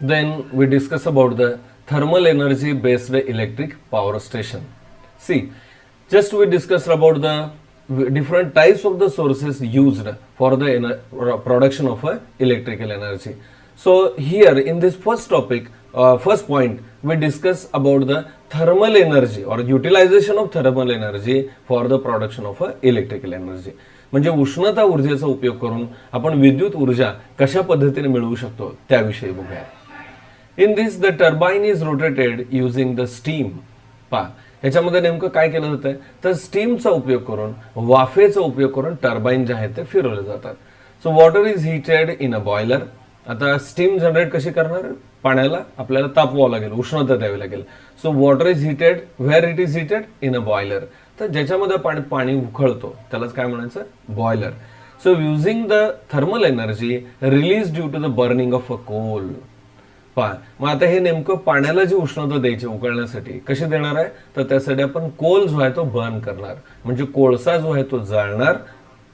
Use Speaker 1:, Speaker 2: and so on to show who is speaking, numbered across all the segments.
Speaker 1: Then we discuss about the thermal energy based electric power station. See, just we discussed about the different types of the sources used for the production of electrical energy. So here in this first topic, first point, we discuss about the thermal energy or utilization of thermal energy for the production of electrical energy. म्हणजे उष्णता ऊर्जेचा उपयोग करून आपण विद्युत ऊर्जा कशा पद्धतीने मिळवू शकतो त्याविषयी बघूया. In this the turbine is rotated using the steam. पहा ह्याच्यामध्ये नेमकं काय केलं जातंय तर स्टीमचा उपयोग करून वाफेचा उपयोग करून टर्बाइन जे आहेत ते फिरवले जातात. So water is heated in a boiler. आता स्टीम जनरेट कशी करणार, पाण्याला आपल्याला तापवावं लागेल, उष्णता द्यावी लागेल. So water is heated where it is heated in a boiler. तर ज्याच्यामध्ये पाणी उकळतो त्यालाच काय म्हणायचं, boiler. So using the thermal energy release due to the burning of a coal. पहा मग आता हे नेमकं पाण्याला जी उष्णता द्यायची उकळण्यासाठी कशी देणार आहे तर त्यासाठी आपण कोल जो आहे तो बर्न करणार, म्हणजे कोळसा जो आहे तो जाळणार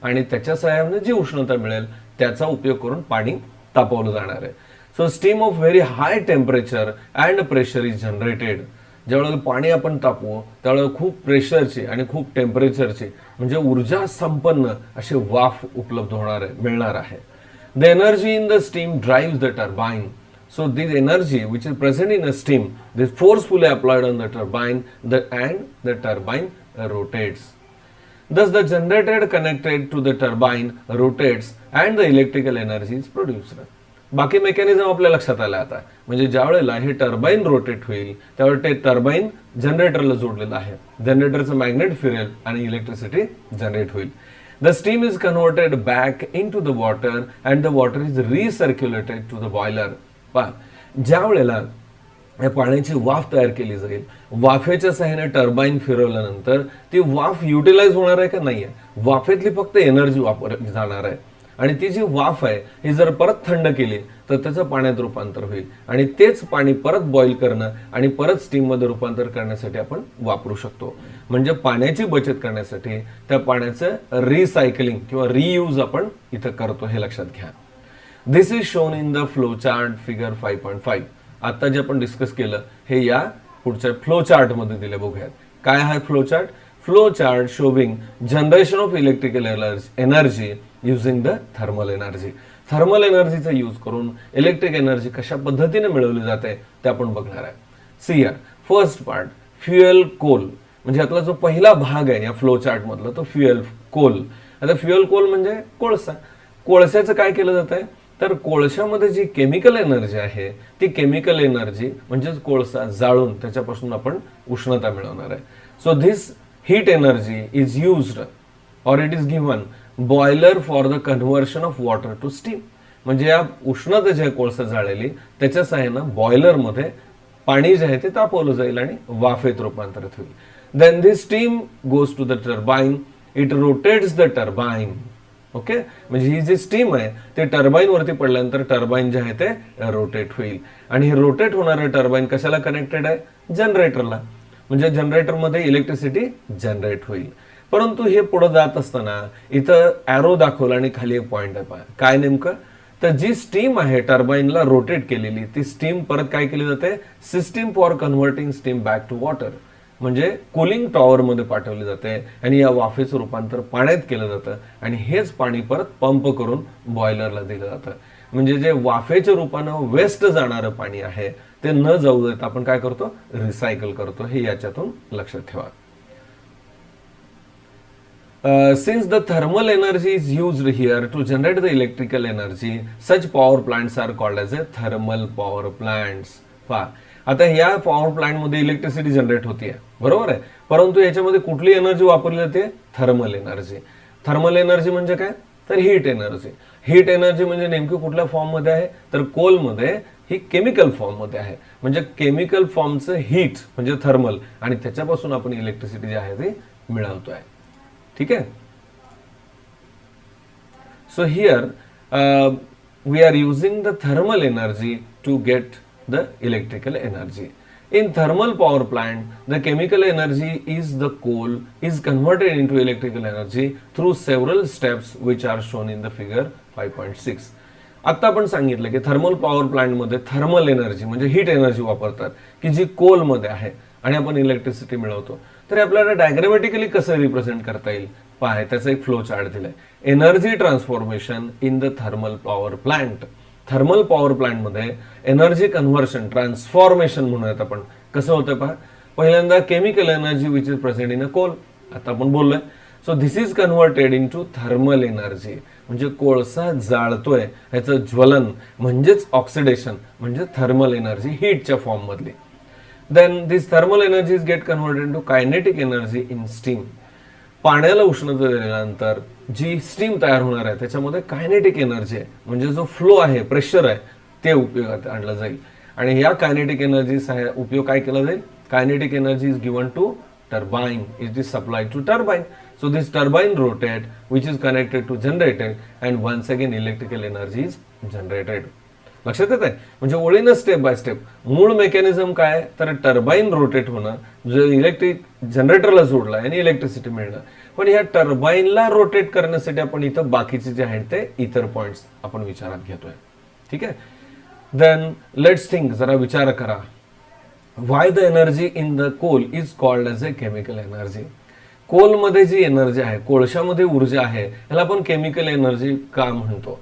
Speaker 1: आणि त्याच्या सहाय्याने जी उष्णता मिळेल त्याचा उपयोग करून पाणी तापवलं जाणार आहे. So steam of very high temperature and pressure is generated. ज्यावेळेला पाणी आपण तापवू त्यावेळेला खूप प्रेशरची आणि खूप टेम्परेचरची म्हणजे ऊर्जा संपन्न अशी वाफ उपलब्ध होणार आहे, मिळणार आहे. The energy in the steam drives the turbine. So this energy which is present in a steam, this forcefully applied on the turbine, and the turbine rotates. Thus the generator connected to the turbine rotates and the electrical energy is produced. बाकी mechanism आपल्या लक्षात आलं आता. म्हणजे ज्या वेळेला हे turbine rotate होईल त्यावेळेला ते टर्बाइन जनरेटरला जोडलेलं आहे. जनरेटरचं मॅग्नेट फिरेल आणि इलेक्ट्रिसिटी जनरेट होईल. The steam is converted back into the water and the water is recirculated to the boiler. पहा ज्या वेळेला या पाण्याची वाफ तयार केली जाईल, वाफेच्या सहाय्याने टर्बाइन फिरवल्यानंतर ती वाफ युटिलाइज होणार आहे का नाही आहे, वाफेतली फक्त एनर्जी वापरली जाणार आहे आणि ती जी वाफ आहे ही जर परत थंड केली तर त्याचं पाण्यात रूपांतर होईल आणि तेच पाणी परत बॉईल करणं आणि परत स्टीम मध्ये रूपांतर करण्यासाठी आपण वापरू शकतो. म्हणजे पाण्याची बचत करण्यासाठी त्या पाण्याचं रिसायकलिंग किंवा रियूज आपण इथं करतो हे लक्षात घ्या. This is shown in the flow chart figure 5.5. आता जे आपण डिस्कस केलं हे या पुढच्या फ्लो चार्ट मध्ये दिले. बघूयात काय आहे flow chart. Flow chart showing generation of electrical energy using the thermal energy. Thermal एनर्जीचा यूज करून इलेक्ट्रिक एनर्जी कशा पद्धतीने मिळवली जाते ते आपण बघणार आहे. See here first part fuel coal. म्हणजे यातला जो पहिला भाग आहे या फ्लो चार्ट मधला तो फ्युएल कोल. आता फ्युएल कोल म्हणजे कोळसा. कोळशाचं काय केलं जात आहे तर कोळशामध्ये जी केमिकल एनर्जी आहे ती केमिकल एनर्जी म्हणजेच कोळसा जाळून त्याच्यापासून आपण उष्णता मिळवणार आहे. So this heat energy is used और it is given boiler for the conversion of water to steam. म्हणजे या उष्णता जी आहे कोळसा जाळलेली त्याच्या सहाय्यानं बॉयलरमध्ये पाणी जे आहे ते तापवलं जाईल आणि वाफेत रूपांतरित होईल. Then this steam goes to the turbine. It rotates the turbine. Okay म्हणजे ही जी स्टीम आहे ते टर्बाइन वरती पडल्यानंतर टर्बाइन जे आहे ते रोटेट होईल आणि हे रोटेट होणारं टर्बाइन कशाला कनेक्टेड आहे, जनरेटरला. म्हणजे जनरेटरमध्ये इलेक्ट्रिसिटी जनरेट होईल. परंतु हे पुढे जात असताना इथं एरो दाखवला आणि खाली एक पॉइंट आहे पहा काय नेमकं तर जी स्टीम आहे टर्बाइनला रोटेट केलेली ती स्टीम परत काय केली जाते, system for converting steam back to water म्हणजे कूलिंग टॉवर मध्ये पाठवली जाते आणि या वाफेचं रूपांतर पाण्यात केलं जातं आणि हेच पाणी परत पंप करून बॉयलरला दिलं जातं. म्हणजे जे वाफेच्या रूपानं वेस्ट जाणारं पाणी आहे ते न जाऊ देत आपण काय करतो, रिसायकल करतो. हे याच्यातून लक्षात ठेवा. Since the thermal energy is used here to generate the electrical energy, such power plants are called as a thermal power plants. पहा आता या पॉवर प्लांट मध्ये इलेक्ट्रिसिटी जनरेट होतीये बरोबर आहे, परंतु याच्यामध्ये कुठली एनर्जी वापरली जाते, थर्मल एनर्जी. थर्मल एनर्जी म्हणजे काय तर हीट एनर्जी. हीट एनर्जी म्हणजे नेमकी कुठल्या फॉर्म मध्ये आहे तर कोल मध्ये ही केमिकल फॉर्म मध्ये आहे. म्हणजे केमिकल फॉर्मचं हीट म्हणजे थर्मल आणि त्याच्यापासून आपण इलेक्ट्रिसिटी जी आहे ती मिळवतोय. ठीक आहे. So here we are using the thermal energy to get the electrical energy. In thermal power plant, the chemical energy is the coal is converted into electrical energy through several steps which are shown in the figure 5.6. आता आपण सांगितलं की thermal power प्लांटमध्ये thermal energy म्हणजे heat energy वापरतात की जी कोलमध्ये आहे आणि आपण इलेक्ट्रिसिटी मिळवतो. तर हे आपल्याला डायग्रामॅटिकली कसं रिप्रेझेंट करता येईल पहा, त्याचा एक फ्लो चार्ट दिलाय. Energy transformation in the thermal power plant. Thermal power प्लांटमध्ये एनर्जी कन्व्हर्शन ट्रान्सफॉर्मेशन म्हणूयात आपण. कसं होतं पहा, पहिल्यांदा chemical energy which is present in a coal, आता आपण बोललोय. So this is converted into thermal energy, म्हणजे कोळसा जाळतोय ह्याचं ज्वलन म्हणजेच ऑक्सिडेशन म्हणजे थर्मल एनर्जी हीटच्या फॉर्म मधली. Then this thermal energies get converted to kinetic energy in steam. पाण्याला उष्णता दिल्यानंतर जी स्टीम तयार होणार आहे त्याच्यामध्ये कायनेटिक एनर्जी आहे, म्हणजे जो फ्लो आहे, प्रेशर आहे, ते उपयोगात आणलं जाईल. आणि या कायनेटिक एनर्जी उपयोग काय केला जाईल, kinetic energy is given to turbine, it is supplied to turbine. So this turbine rotate which is connected to generator and once again electrical energy is generated. लक्षात येत आहे, म्हणजे ओळीनं स्टेप बाय स्टेप. मूळ mechanism काय तर turbine rotate होणं, जो electric जनरेटरला जोडला आणि इलेक्ट्रिसिटी मिळणं. पण ह्या टर्बाईनला रोटेट करण्यासाठी आपण इथं बाकीचे जे आहेत ते इतर पॉइंट्स आपण विचारात घेतोय. ठीक आहे. देन लेट्स थिंक, जरा विचार करा. Why the energy in the coal is called as a chemical energy? कोलमध्ये जी एनर्जी आहे, कोळशामध्ये ऊर्जा आहे, याला आपण केमिकल एनर्जी का म्हणतो.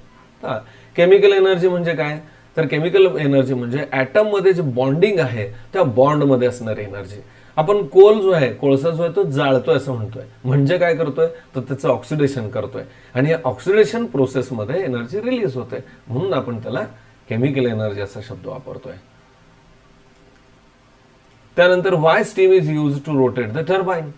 Speaker 1: केमिकल एनर्जी म्हणजे काय तर केमिकल एनर्जी म्हणजे ऍटम मध्ये जे बॉन्डिंग आहे त्या बॉन्ड मध्ये असणारी एनर्जी. आपण कोल जो आहे, कोळसा जो आहे तो जाळतोय असं म्हणतोय, म्हणजे काय करतोय तर त्याचं ऑक्सिडेशन करतोय आणि या ऑक्सिडेशन प्रोसेसमध्ये एनर्जी रिलीज होते, म्हणून आपण त्याला केमिकल एनर्जी असा शब्द वापरतोय. त्यानंतर why steam is use to rotate the turbine.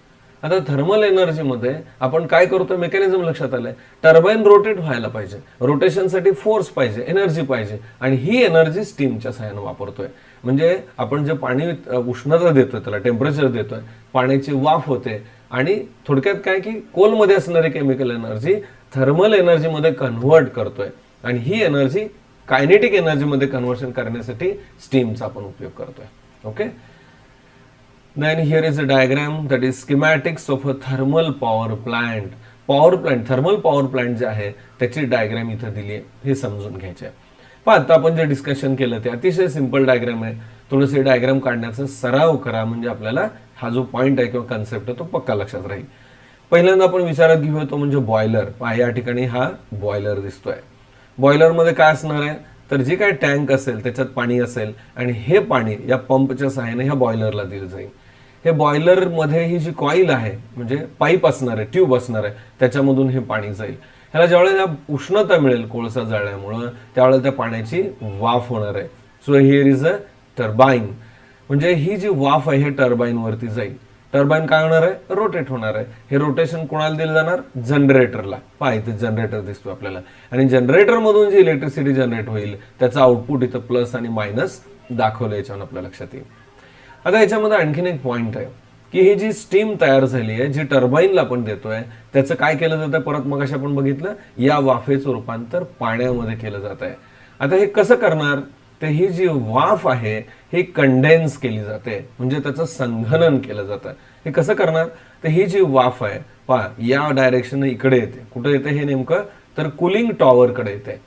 Speaker 1: आता थर्मल एनर्जी मध्ये आपण काय करतोय, मेकॅनिझम लक्षात आलंय. टर्बाईन रोटेट व्हायला पाहिजे, रोटेशनसाठी फोर्स पाहिजे, एनर्जी पाहिजे, आणि ही एनर्जी स्टीमच्या सहाय्याने वापरतोय. म्हणजे आपण जे पाणी उष्णता देतोय, त्याला टेम्परेचर देतोय, पाण्याची वाफ होते, आणि थोडक्यात काय की कोलमध्ये असणारी केमिकल एनर्जी थर्मल एनर्जीमध्ये कन्व्हर्ट करतोय, आणि ही एनर्जी कायनेटिक एनर्जीमध्ये कन्व्हर्शन करण्यासाठी स्टीमचा आपण उपयोग करतोय. Okay. Then here is a diagram that is schematics of a thermal power plant. Power plant, thermal power plant जे आहे त्याची डायग्राम इथं दिली आहे, हे समजून घ्यायचे आहे. पण आता आपण जे डिस्कशन केलं ते अतिशय सिंपल डायग्राम आहे. थोडंसं डायग्राम काढण्याचा सराव करा, म्हणजे आपल्याला हा जो पॉइंट आहे किंवा कन्सेप्ट आहे तो पक्का लक्षात राहील. पहिल्यांदा आपण विचारात घेऊया तो म्हणजे बॉयलर. या ठिकाणी हा बॉयलर दिसतोय. बॉयलरमध्ये काय असणार आहे तर जे काय टँक असेल त्याच्यात पाणी असेल, आणि हे पाणी या पंपच्या सहाय्याने ह्या बॉयलरला दिलं जाईल. हे बॉयलर मध्ये ही जी कॉईल आहे म्हणजे पाईप असणार आहे, ट्यूब असणार आहे, त्याच्यामधून हे पाणी जाईल. ह्याला ज्यावेळेला उष्णता मिळेल कोळसा जाळल्यामुळं त्यावेळेला त्या पाण्याची वाफ होणार आहे. So here is a turbine, म्हणजे ही जी वाफ आहे हे टर्बाईन वरती जाईल. टर्बाईन काय होणार आहे, रोटेट होणार आहे. हे रोटेशन कोणाला दिलं जाणार, जनरेटरला. पहा इथे जनरेटर दिसतो आपल्याला, आणि जनरेटर मधून जी इलेक्ट्रिसिटी जनरेट होईल त्याचा आउटपुट इथं प्लस आणि मायनस दाखवलं, याच्यावर आपल्या लक्षात येईल. आता याच्यामध्ये आणखीन एक पॉइंट आहे की ही जी स्टीम तयार झाली आहे, जी टर्बाईनला आपण देतोय, त्याचं काय केलं जातं, परत मगाशी आपण बघितलं, या वाफेचं रूपांतर पाण्यामध्ये केलं जात आहे. आता हे कसं करणार, तर ही जी वाफ आहे ही कंडेन्स केली जाते, म्हणजे त्याचं संघनन केलं जातं. हे कसं करणार, तर ही जी वाफ आहे पहा या डायरेक्शन इकडे येते. कुठे येते हे नेमकं, तर कुलिंग टॉवरकडे येते.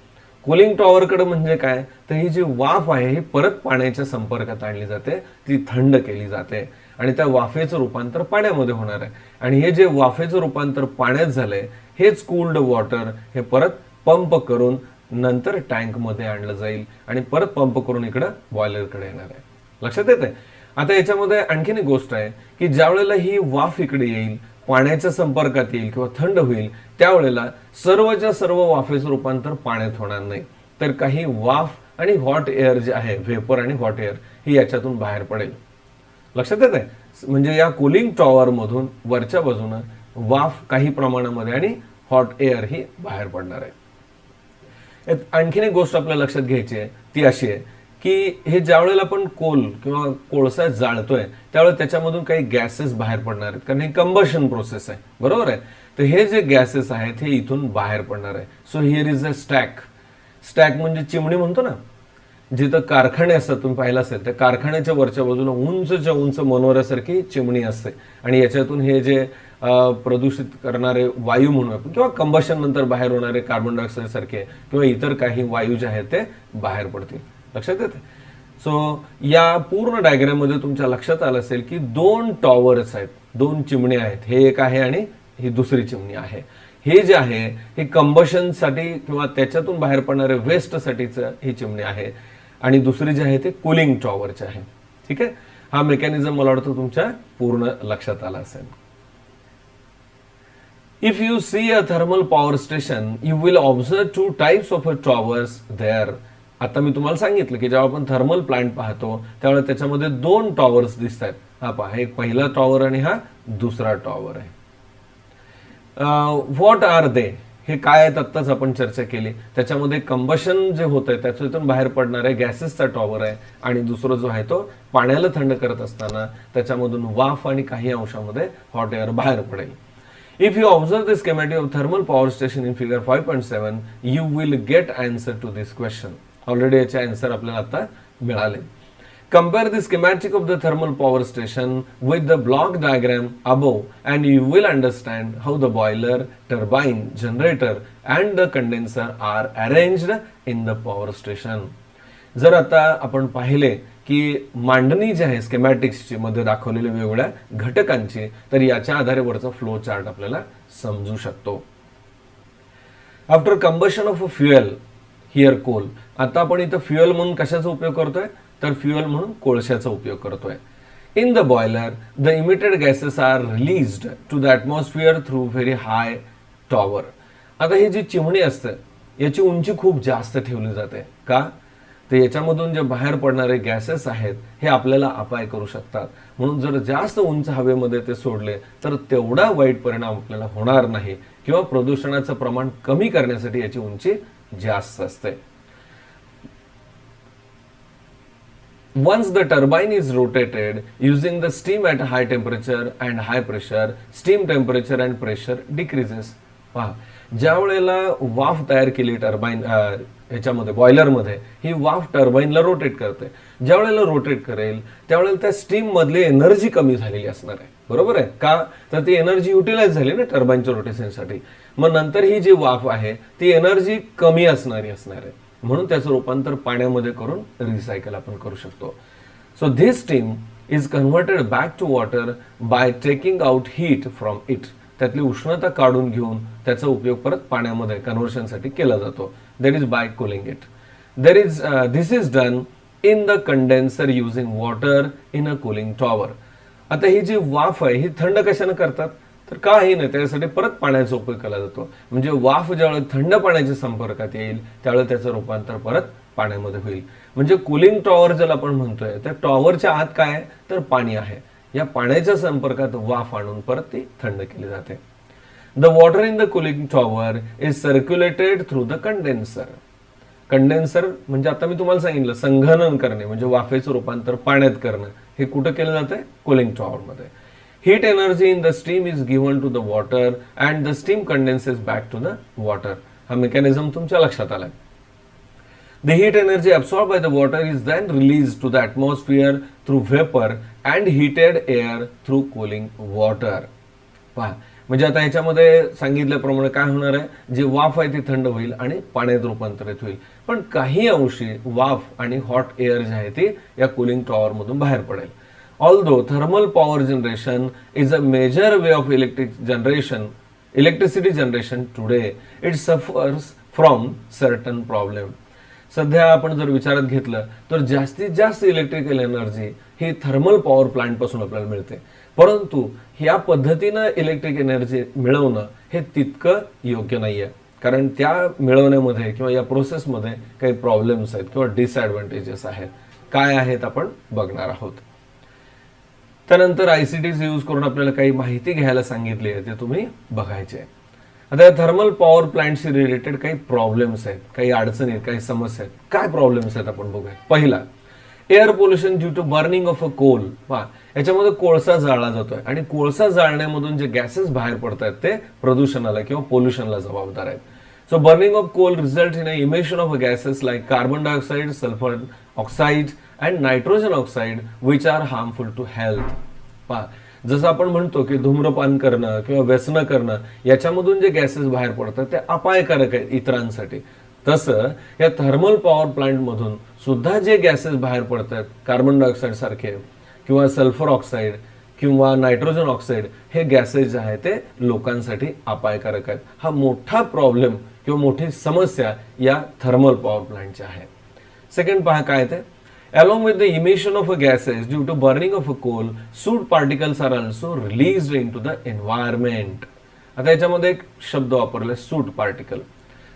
Speaker 1: कुलिंग टॉवरकडे म्हणजे काय, तर ही जी वाफ आहे ही परत पाण्याच्या संपर्कात आणली जाते, ती थंड केली जाते, आणि त्या वाफेचं रूपांतर पाण्यामध्ये होणार आहे. आणि हे जे वाफेचं रूपांतर पाण्यात झालंय हेच कूल्ड वॉटर हे परत पंप करून नंतर टँक मध्ये आणलं जाईल, आणि परत पंप करून इकडं बॉयलरकडे येणार आहे. लक्षात येते. आता याच्यामध्ये आणखीन एक गोष्ट आहे की ज्या वेळेला ही वाफ इकडे येईल, पाण्याच्या संपर्कात येईल किंवा थंड होईल, त्यावेळेला सर्वच्या सर्व वाफेचं रूपांतर पाण्यात होणार नाही, तर काही वाफ आणि हॉट एअर जे आहे, व्हेपर आणि हॉट एअर, ही याच्यातून बाहेर पडेल. लक्षात येत आहे. म्हणजे या कुलिंग टॉवर मधून वरच्या बाजूनं वाफ काही प्रमाणामध्ये आणि हॉट एअर ही बाहेर पडणार आहे. आणखीन एक गोष्ट आपल्या लक्षात घ्यायची आहे, ती अशी आहे की हे ज्यावेळेला आपण कोल किंवा कोळसा जाळतोय त्यावेळेला त्याच्यामधून काही गॅसेस बाहेर पडणार आहेत, कारण हे कंबशन प्रोसेस आहे, बरोबर आहे. तर हे जे गॅसेस आहेत हे इथून बाहेर पडणार आहे. So here is a stack. Stack म्हणजे चिमणी म्हणतो ना, जिथं कारखाने असतात, तुम्ही पाहिलं असेल त्या कारखान्याच्या वरच्या बाजूला उंचच्या उंच मनोऱ्यासारखी चिमणी असते आणि याच्यातून हे जे प्रदूषित करणारे वायू म्हणून आपण किंवा कंबशन नंतर बाहेर होणारे कार्बन डायऑक्साईड सारखे किंवा इतर काही वायू जे आहेत ते बाहेर पडतील. लक्षात येते. सो या पूर्ण डायग्राम मध्ये तुमच्या लक्षात आलं असेल की 2 टॉवर्स आहेत, 2 चिमण्या आहेत. हे एक आहे आणि ही दुसरी चिमणी आहे. हे जे आहे हे कंबशनसाठी किंवा त्याच्यातून बाहेर पडणारे वेस्टसाठीचं ही चिमणी आहे आणि दुसरी जी आहे ते कुलिंग टॉवरचे आहे. ठीक आहे. हा मेकॅनिझम मला वाटतं तुमच्या पूर्ण लक्षात आला असेल. If you see a thermal power station, you will observe 2 types of towers there. आता मी तुम्हाला सांगितलं की जेव्हा आपण थर्मल प्लांट पाहतो त्यावेळेला त्याच्यामध्ये 2 टॉवर्स दिसत आहेत. हा पहा, एक पहिला टॉवर आणि हा दुसरा टॉवर आहे. व्हॉट आर दे, हे काय आहेत आत्ताच आपण चर्चा केली. त्याच्यामध्ये कंबशन जे होत आहे त्याच्यातून बाहेर पडणाऱ्या गॅसेसचा टॉवर आहे आणि दुसरा जो आहे तो पाण्याला थंड करत असताना त्याच्यामधून वाफ आणि काही अंशामध्ये हॉट एअर बाहेर पडेल. If you observe the schematic of thermal power station in figure 5.7, you will get answer to this question. Already याचे आन्सर आपल्याला आता मिळाले. Compare the schematic of the thermal power station with the block diagram above and you will understand how the boiler, turbine, generator and the condenser are arranged in the power station. जर आता आपण पाहिले की मांडणी जी आहे स्केमॅटिक्सची मध्ये दाखवलेल्या वेगवेगळ्या घटकांची, तर याच्या आधारे वरचा फ्लो चार्ट आपल्याला समजू शकतो. After combustion of a fuel, here coal. आता आपण इथं फ्युएल म्हणून कशाचा उपयोग करतोय, तर फ्युएल म्हणून कोळशाचा उपयोग करतोय. In the boiler the emitted gases are released to the atmosphere through very high tower. आता ही जी चिमणी असते याची उंची खूप जास्त ठेवली जाते. का, तर याच्यामधून जे बाहेर पडणारे गॅसेस आहेत हे आपल्याला अपाय करू शकतात. म्हणून जर जास्त उंच हवेमध्ये ते सोडले तर तेवढा वाईट परिणाम आपल्याला होणार नाही किंवा प्रदूषणाचं प्रमाण कमी करण्यासाठी याची उंची जास्त असते. Once the turbine is rotated using the steam at high temperature and high pressure, steam temperature and pressure decreases. पहा, ज्या वेळेला वाफ तयार केली टर्बाईन ह्याच्यामध्ये बॉयलरमध्ये, ही वाफ टर्बाईनला रोटेट करते. ज्या वेळेला रोटेट करेल त्यावेळेला त्या स्टीम मधली एनर्जी कमी झालेली असणार आहे. बरोबर आहे का, तर ती एनर्जी युटिलाइज झाली ना टर्बाईनच्या रोटेशनसाठी. मग नंतर ही जी वाफ आहे ती एनर्जी कमी असणार आहे, म्हणून त्याचं रूपांतर पाण्यामध्ये करून रिसायकल आपण करू शकतो. So this steam is converted back to water by taking out heat from it. त्यातली उष्णता काढून घेऊन त्याचा उपयोग परत पाण्यामध्ये कन्व्हर्शनसाठी केला जातो. That is by cooling it. This is done in the condenser using water in a cooling tower. आता ही जी वाफ आहे ही थंड कशाने करतात, तर काही नाही, त्यासाठी परत पाण्याचा उपयोग केला जातो. म्हणजे वाफ ज्यावेळेला थंड पाण्याच्या संपर्कात येईल त्यावेळेला त्याचं रूपांतर परत पाण्यामध्ये होईल. म्हणजे कुलिंग टॉवर ज्याला आपण म्हणतोय त्या टॉवरच्या आत काय आहे, तर पाणी आहे. या पाण्याच्या संपर्कात वाफ आणून परत ती थंड केली जाते. The water in the cooling tower is circulated through the condenser. Condenser म्हणजे आता मी तुम्हाला सांगितलं संघनन करणे म्हणजे वाफेचं रूपांतर पाण्यात करणं, हे कुठं केलं जातंय, कुलिंग टॉवर मध्ये. Heat energy in the steam is given to the water and the steam condenses back to the water. हा मेकॅनिझम तुमच्या लक्षात आलाय. The heat energy absorbed by the water is then released to the atmosphere through vapor and heated air through cooling water. पहा, म्हणजे आता ह्याच्यामध्ये सांगितल्याप्रमाणे काय होणार आहे, जी वाफ आहे ती थंड होईल आणि पाण्यात रूपांतरित होईल. पण काही अंशी वाफ आणि हॉट एअर जी आहे ती या कुलिंग टॉवर मधून बाहेर पडेल. Although thermal power generation is a major way of electricity generation today, it suffers from certain problem. सध्या आपण जर विचारात घेतलं तर जास्तीत जास्त इलेक्ट्रिकल एनर्जी ही थर्मल पॉवर प्लांट पासून आपल्याला मिळते. परंतु ह्या पद्धतीनं इलेक्ट्रिक एनर्जी मिळवणं हे तितकं योग्य नाहीये, कारण त्या मिळवण्यामध्ये किंवा या प्रोसेसमध्ये काही प्रॉब्लेम्स आहेत किंवा डिसएडव्हान्टेजेस आहेत. काय आहेत आपण बघणार आहोत. त्यानंतर आयसीटीज यूज करून आपल्याला काही माहिती घ्यायला सांगितली आहे, ते तुम्ही बघायचे. आता थर्मल पॉवर प्लांटशी रिलेटेड काही प्रॉब्लेम्स आहेत, काही अडचणी आहेत, काही समस्या आहेत. काय प्रॉब्लेम्स आहेत आपण बघूया. पहिला, air pollution due to burning of a coal. पहा, याच्यामध्ये कोळसा जाळला जातोय आणि कोळसा जाळण्यामधून जे गॅसेस बाहेर पडतात ते प्रदूषणाला किंवा पोल्युशनला जबाबदार आहेत. So burning of coal results in a emission of gases like carbon dioxide, sulfur oxide and nitrogen oxide which are harmful to health. पहा, जसं आपण म्हणतो की धूम्रपान करणं किंवा व्यसन करणं याच्यामधून जे गॅसेस बाहेर पडतात ते अपायकारक आहेत इतरांसाठी, तसं या थर्मल पॉवर प्लांट मधून सुद्धा जे गॅसेस बाहेर पडतात कार्बन डायऑक्साईड सारखे किंवा सल्फर ऑक्साईड किंवा नायट्रोजन ऑक्साईड, हे गॅसेस जे आहेत ते लोकांसाठी अपायकारक आहेत. हा मोठा प्रॉब्लेम किंवा मोठी समस्या या थर्मल पॉवर प्लांटची आहे. सेकंड पहा काय ते, along with the emission of gases due to burning of coal, soot particles are also released into the environment. आता याच्यामध्ये एक शब्द वापरलाय सूट पार्टिकल.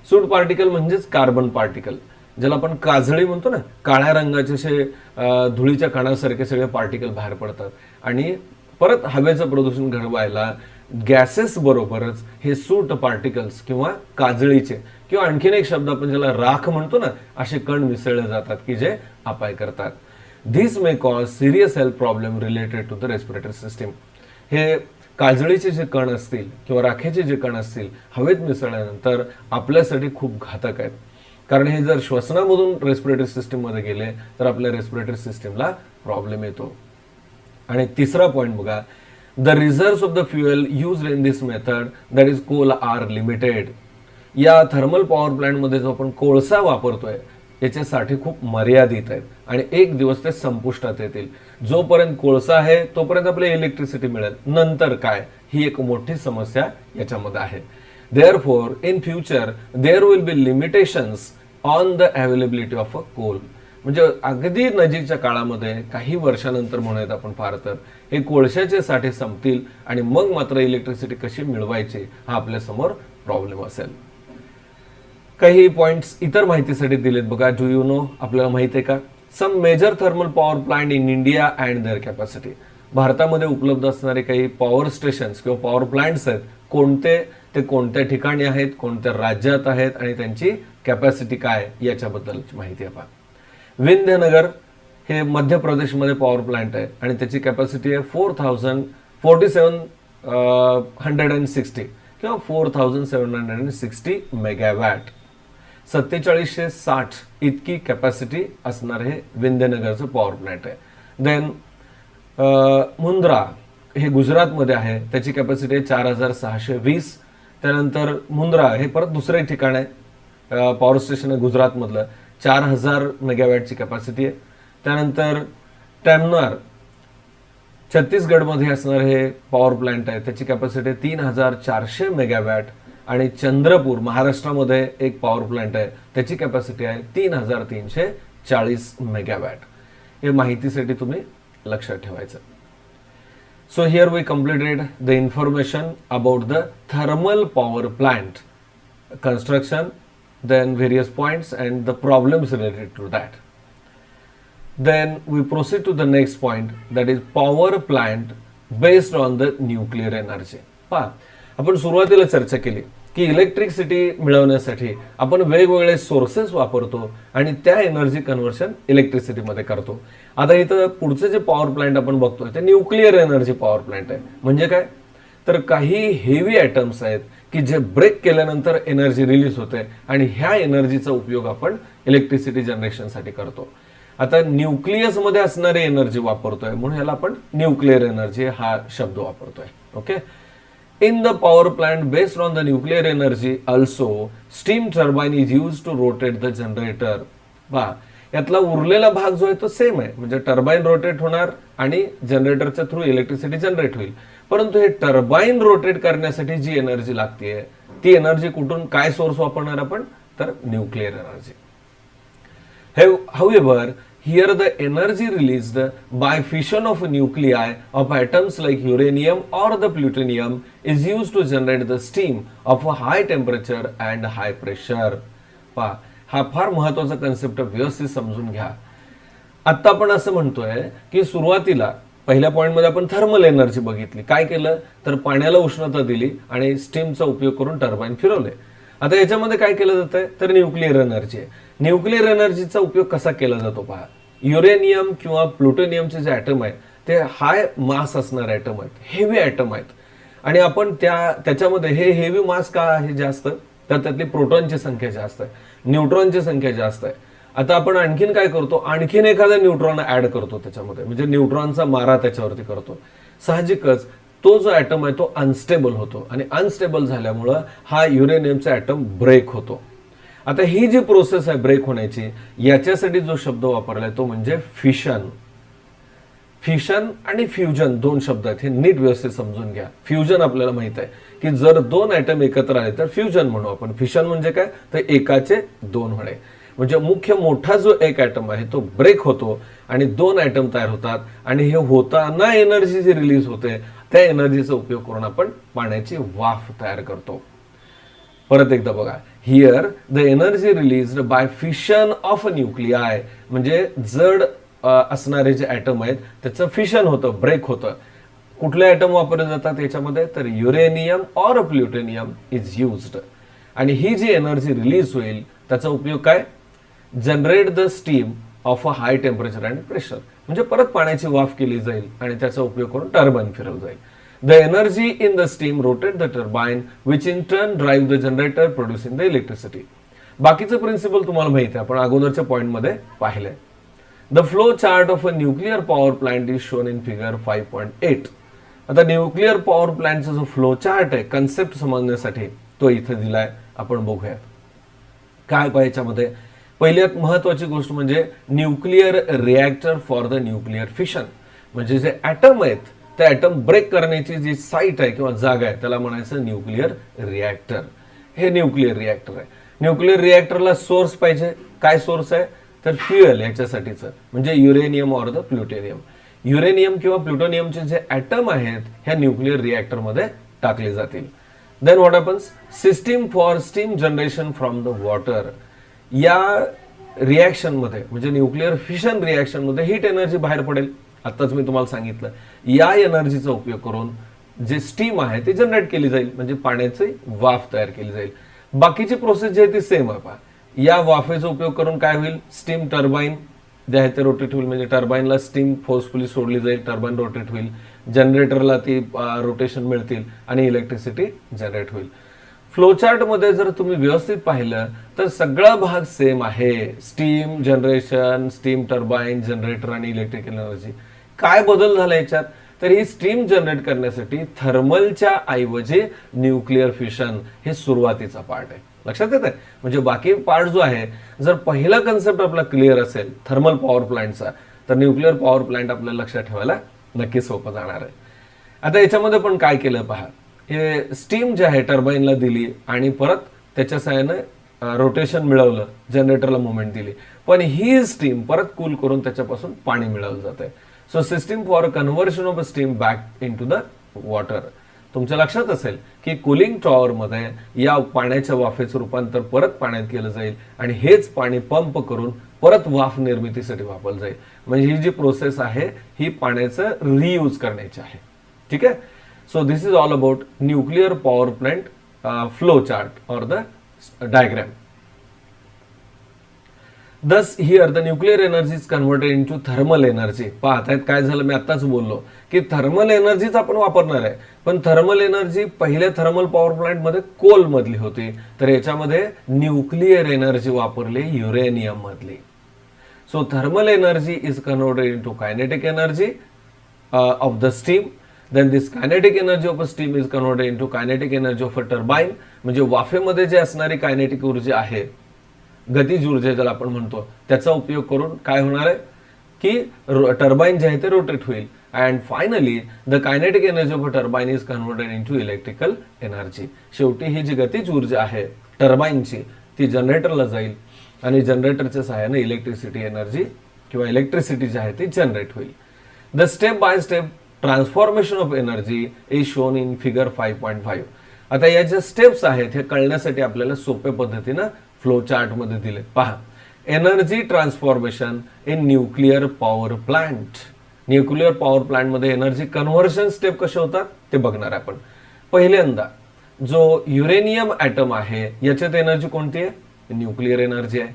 Speaker 1: सूट पार्टिकल म्हणजेच कार्बन पार्टिकल, ज्याला आपण काजळी म्हणतो ना, काळ्या रंगाचे असे धुळीच्या कणासारखे सगळे पार्टिकल बाहेर पडतात आणि परत हवेचं प्रदूषण घडवायला गॅसेस बरोबरच हे सूट पार्टिकल्स किंवा काजळीचे किंवा आणखीन एक शब्द आपण ज्याला राख म्हणतो ना, असे कण मिसळले जातात की जे अपाय करतात. This may cause serious health problem related to the respiratory system. हे काजळीचे जे कण असतील किंवा राखेचे जे कण असतील हवेत मिसळल्यानंतर आपल्यासाठी खूप घातक आहेत, कारण हे जर श्वसनामधून रेस्पिरेटरी सिस्टीम मध्ये गेले तर आपल्या रेस्पिरेटरी सिस्टीमला प्रॉब्लेम येतो. आणि तिसरा पॉइंट बघा, the reserves of the fuel used in this method that is coal are limited. या थर्मल पॉवर प्लांट मध्ये जो आपण कोळसा वापरतोय याच्यासाठी खूप मर्यादित आहेत आणि एक दिवस ते संपुष्टात येतील. जोपर्यंत कोळसा आहे तोपर्यंत आपल्याला इलेक्ट्रिसिटी मिळेल, नंतर काय, ही एक मोठी समस्या याच्यामध्ये आहे. Therefore in future there will be limitations on the availability of a coal. म्हणजे अगदी नजीकच्या काळामध्ये काही वर्षानंतर म्हणूयात आपण फार तर हे कोळशाचे साठे संपतील आणि मग मात्र इलेक्ट्रिसिटी कशी मिळवायची हा आपल्या समोर प्रॉब्लेम असेल. काही पॉइंट्स इतर माहितीसाठी दिलेत बघा. डू यू नो, आपल्याला माहिती आहे का, some major thermal power plant in India and their capacity. भारतामध्ये उपलब्ध असणारे काही पॉवर स्टेशन्स किंवा पॉवर प्लांट्स आहेत, कोणते, ते कोणत्या ठिकाणी आहेत, कोणत्या राज्यात आहेत आणि त्यांची कॅपॅसिटी काय याच्याबद्दलची माहिती आहे. पहा, विंध्यनगर हे मध्य प्रदेशमध्ये पॉवर प्लांट आहे आणि त्याची कॅपॅसिटी आहे 4760 किंवा 4760 मेगावॅट. 4760 इतकी कॅपॅसिटी असणार हे विंध्यनगरचं पॉवर प्लांट आहे. देन मुंद्रा हे गुजरातमध्ये आहे, त्याची कॅपॅसिटी आहे 4620. त्यानंतर मुंद्रा हे परत दुसरे ठिकाण आहे, पॉवर स्टेशन आहे गुजरातमधलं, 4000 मेगावॅटची कॅपॅसिटी आहे. त्यानंतर टॅमनार छत्तीसगडमध्ये असणार हे पॉवर प्लांट आहे, त्याची कॅपॅसिटी 3400 मेगावॅट. आणि चंद्रपूर महाराष्ट्रामध्ये एक पॉवर प्लांट आहे, त्याची कॅपॅसिटी आहे 3340 मेगावॅट. हे माहितीसाठी तुम्ही लक्षात ठेवायचं. So here we completed the information about the thermal power plant construction, then various points and the problems related to that. Then we proceed to the next point, that is power plant based on the nuclear energy. पहा, आपण सुरुवातीला चर्चा केली की electricity मिळवण्यासाठी आपण वेगवेगळे sources वापरतो आणि त्या एनर्जी कन्व्हर्शन इलेक्ट्रिसिटी मध्ये करतो. आता इथं पुढचे जे पॉवर प्लांट आपण बघतोय ते न्यूक्लिअर एनर्जी पॉवर प्लांट आहे. म्हणजे काय, तर काही हेवी ॲटम्स आहेत की जे ब्रेक केल्यानंतर एनर्जी रिलीज होते आणि ह्या एनर्जीचा उपयोग आपण इलेक्ट्रिसिटी जनरेशनसाठी करतो. आता न्यूक्लियस मध्ये असणारी एनर्जी वापरतोय म्हणून याला आपण न्यूक्लिअर एनर्जी हा शब्द वापरतोय. Okay, in the power plant based on the nuclear energy also steam turbine is use to rotate the generator. पहा, यातला उरलेला भाग जो आहे तो सेम आहे, म्हणजे टर्बाइन रोटेट होणार आणि जनरेटरच्या थ्रू इलेक्ट्रिसिटी जनरेट होईल. परंतु हे टर्बाइन रोटेट करण्यासाठी जी एनर्जी लागते ती एनर्जी कुठून, काय सोर्स वापरणार आपण, तर nuclear energy. However, here the energy released by fission of nuclei of atoms like uranium or the plutonium is used to generate the steam of a high temperature and high pressure. पहा, हा फार महत्वाचा concept व्यवस्थित समजून घ्या. आता आपण असं म्हणतोय की सुरुवातीला पहिल्या पॉइंट मध्ये आपण थर्मल एनर्जी बघितली, काय केलं तर पाण्याला उष्णता दिली आणि स्टीमचा उपयोग करून टर्बाइन फिरवले. आता याच्यामध्ये काय केलं जातंय तर न्यूक्लिअर एनर्जी आहे. न्यूक्लिअर एनर्जीचा उपयोग कसा केला जातो पहा, युरेनियम किंवा प्लुटोनियमचे जे ॲटम आहेत ते हाय मास असणारे ॲटम आहेत, हेवी ॲटम आहेत आणि आपण त्याच्यामध्ये हे हेवी मास का आहे जास्त, तर त्यातली प्रोटॉनची संख्या जास्त आहे, न्यूट्रॉनची संख्या जास्त आहे. आता आपण आणखीन काय करतो, आणखीन एखादा न्यूट्रॉन ऍड करतो त्याच्यामध्ये, म्हणजे न्यूट्रॉनचा मारा त्याच्यावरती करतो. साहजिकच तो जो ऍटम आहे तो अनस्टेबल होतो आणि अनस्टेबल झाल्यामुळं हा युरेनियमचा ऍटम ब्रेक होतो. आता ही जी प्रोसेस आहे ब्रेक होण्याची, याच्यासाठी जो शब्द वापरलाय तो म्हणजे फिशन. फिशन आणि फ्युजन दोन शब्द आहेत, हे नीट व्यवस्थित समजून घ्या. फ्युजन आपल्याला माहित आहे की जर दोन ॲटम एकत्र आले तर फ्युजन म्हणू आपण. फिशन म्हणजे काय, तर एकाचे दोन होणे. म्हणजे मुख्य मोठा जो एक ॲटम आहे तो ब्रेक होतो आणि दोन ॲटम तयार होतात आणि हे होताना एनर्जी जी रिलीज होते त्या एनर्जीचा उपयोग करून आपण पाण्याची वाफ तयार करतो. परत एकदा बघा, here the energy released by fission of a nuclei, म्हणजे जड असणारे जे ॲटम आहेत त्याचं फिशन होतं, ब्रेक होतं. कुठले ॲटम वापरले जातात याच्यामध्ये, तर uranium or plutonium is used. आणि ही जी एनर्जी रिलीज होईल त्याचा उपयोग काय, generate the steam of a high temperature and pressure, म्हणजे परत पाण्याची वाफ केली जाईल आणि त्याचा उपयोग करून टर्बाइन फिरवलं जाईल. The energy in the steam rotate the turbine which in turn drive the generator producing the electricity. बाकीचं प्रिन्सिपल तुम्हाला माहिती आहे, आपण अगोदरच्या पॉईंटमध्ये पाहिलंय. The flow chart of a nuclear power plant is shown in figure 5.8. आता न्यूक्लियर पॉवर प्लांटचा जो फ्लो चार्ट आहे कन्सेप्ट समजण्यासाठी तो इथे दिलाय, आपण बघूयात काय पाहिजे याच्यामध्ये. पहिल्यात महत्वाची गोष्ट म्हणजे nuclear reactor for the nuclear fission, म्हणजे जे ॲटम आहेत त्या ॲटम ब्रेक करण्याची जी साईट आहे किंवा जागा आहे त्याला म्हणायचं न्यूक्लियर रिॲक्टर. हे न्यूक्लियर रिॲक्टर आहे. न्यूक्लियर रिॲक्टरला सोर्स पाहिजे, काय सोर्स आहे, तर फ्युएल याच्यासाठीचं, म्हणजे uranium or the plutonium. Uranium किंवा प्लुटोनियमचे जे ॲटम आहेत ह्या न्यूक्लियर रिॲक्टरमध्ये टाकले जातील. Then what happens, system for steam generation from the water. या रिॲक्शन मध्ये म्हणजे न्यूक्लियर फिशन रिॲक्शन मध्ये हीट एनर्जी बाहेर पडेल. आताच मी तुम्हाला सांगितलं, या एनर्जीचा उपयोग करून जे स्टीम आहे ती जनरेट केली जाईल, म्हणजे पाण्याची वाफ तयार केली जाईल. बाकीची प्रोसेस जी आहे ती सेम आहे. पहा, या वाफेचा उपयोग करून काय होईल, स्टीम टर्बाइन जे आहे ते रोटेट होईल, म्हणजे टर्बाइनला स्टीम फोर्सफुली सोडली जाईल, टर्बाइन रोटेट होईल, जनरेटरला ती रोटेशन मिळतील आणि इलेक्ट्रिसिटी जनरेट होईल. फ्लोचार्ट मध्ये जर तुम्ही व्यवस्थित पाहिलं तर सगळा भाग सेम आहे. Steam generation, steam turbine, generator आणि इलेक्ट्रिकल एनर्जी. काय बदल झाला याच्यात, तर ही स्टीम जनरेट करण्यासाठी थर्मलच्या ऐवजी न्यूक्लियर फिशन हे सुरुवातीचा पार्ट आहे. लक्षात येत आहे, म्हणजे बाकी पार्ट जो आहे, जर पहिला कन्सेप्ट आपला क्लिअर असेल थर्मल पॉवर प्लांटचा, तर न्यूक्लिअर पॉवर प्लांट आपल्याला लक्षात ठेवायला नक्की सोपं जाणार आहे. आता याच्यामध्ये पण काय केलं पहा, हे स्टीम जे आहे टर्बाइनला दिली आणि परत त्याच्या सहाय्याने रोटेशन मिळवलं, जनरेटरला मुवमेंट दिली, पण ही स्टीम परत कूल करून त्याच्यापासून पाणी मिळवलं जाते. So system for conversion of steam back into the water. तुमच्या लक्षात असेल की कूलिंग टॉवर मध्ये या पाण्याच्या वाफेचं रूपांतर परत पाण्यात केलं जाईल आणि हेच पाणी पंप करून परत वाफ निर्मितीसाठी वापरलं जाईल. म्हणजे ही जी प्रोसेस आहे ही पाण्याचं रियूज करण्याची आहे. ठीक आहे. So this is all about nuclear power plant flow chart और the diagram. Thus here the nuclear energy is converted into thermal energy. पाहतायत काय झालं, मी आताच बोललो की थर्मल एनर्जीच आपण वापरणार आहे, पण थर्मल एनर्जी पहिल्या थर्मल पॉवर प्लांट मध्ये कोल मधली होती, तर याच्यामध्ये न्यूक्लियर एनर्जी वापरली युरेनियम मधली. So thermal energy is converted into kinetic energy of the steam. Then this kinetic energy of a steam is converted into kinetic energy of a turbine. म्हणजे वाफेमध्ये जे असणारी कायनेटिक ऊर्जा आहे, गतिज ऊर्जा ज्याला आपण म्हणतो, त्याचा उपयोग करून काय होणार आहे की टर्बाइन जे आहे ते रोटेट होईल. And finally the kinetic energy of a turbine is converted into electrical energy. शेवटी ही जी गतिज ऊर्जा आहे टर्बाइनची ती जनरेटरला जाईल आणि जनरेटरच्या सहाय्याने इलेक्ट्रिसिटी एनर्जी किंवा इलेक्ट्रिसिटी जी आहे ती जनरेट होईल. The step by step transformation of energy is shown in figure 5.5. आता या ज्या स्टेप्स आहेत हे कळण्यासाठी आपल्याला सोप्या पद्धतीनं फ्लो चार्ट मध्ये दिले. पहा, energy transformation in nuclear power plant. Nuclear power plant मध्ये एनर्जी कन्व्हर्शन स्टेप कसे होतात ते बघणार आपण. पहिल्यांदा जो युरेनियम ॲटम आहे याच्यात एनर्जी कोणती आहे, न्यूक्लियर एनर्जी आहे.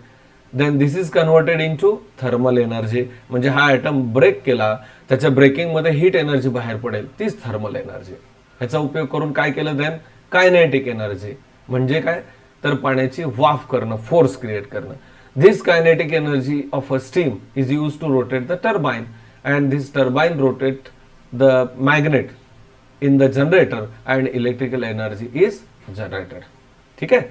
Speaker 1: Then this is converted into thermal energy. म्हणजे हा ॲटम ब्रेक केला, त्याच्या ब्रेकिंग मध्ये हीट एनर्जी बाहेर पडेल, तीच थर्मल एनर्जी. ह्याचा उपयोग करून काय केलं, देन कायनेटिक एनर्जी. म्हणजे काय, तर पाण्याची वाफ करणं, फोर्स क्रिएट करणं. This kinetic energy of a steam is use to rotate the turbine and this turbine rotate the magnet in the generator and electrical energy is generated. ठीक आहे.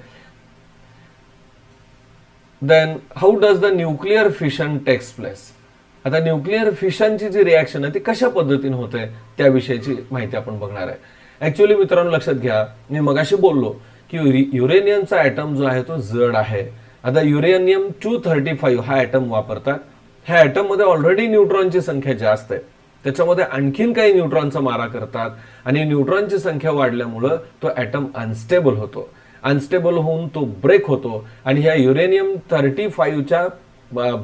Speaker 1: Then how does the nuclear fission takes place. आता nuclear फिशनची जी reaction आहे ती कशा पद्धतीने होते त्याविषयीची माहिती आपण बघणार आहे. ऍक्च्युअली मित्रांनो लक्षात घ्या, मी मगाशी बोललो की युरेनियमचा ॲटम जो आहे तो जड आहे. आता युरेनियम 235 हा ॲटम वापरतात. ह्या ॲटम मध्ये ऑलरेडी न्यूट्रॉनची संख्या जास्त आहे, त्याच्यामध्ये आणखीन काही न्यूट्रॉनचा मारा करतात आणि न्यूट्रॉनची संख्या वाढल्यामुळं तो ॲटम अनस्टेबल होतो. अनस्टेबल होऊन तो ब्रेक होतो आणि ह्या युरेनियम 35च्या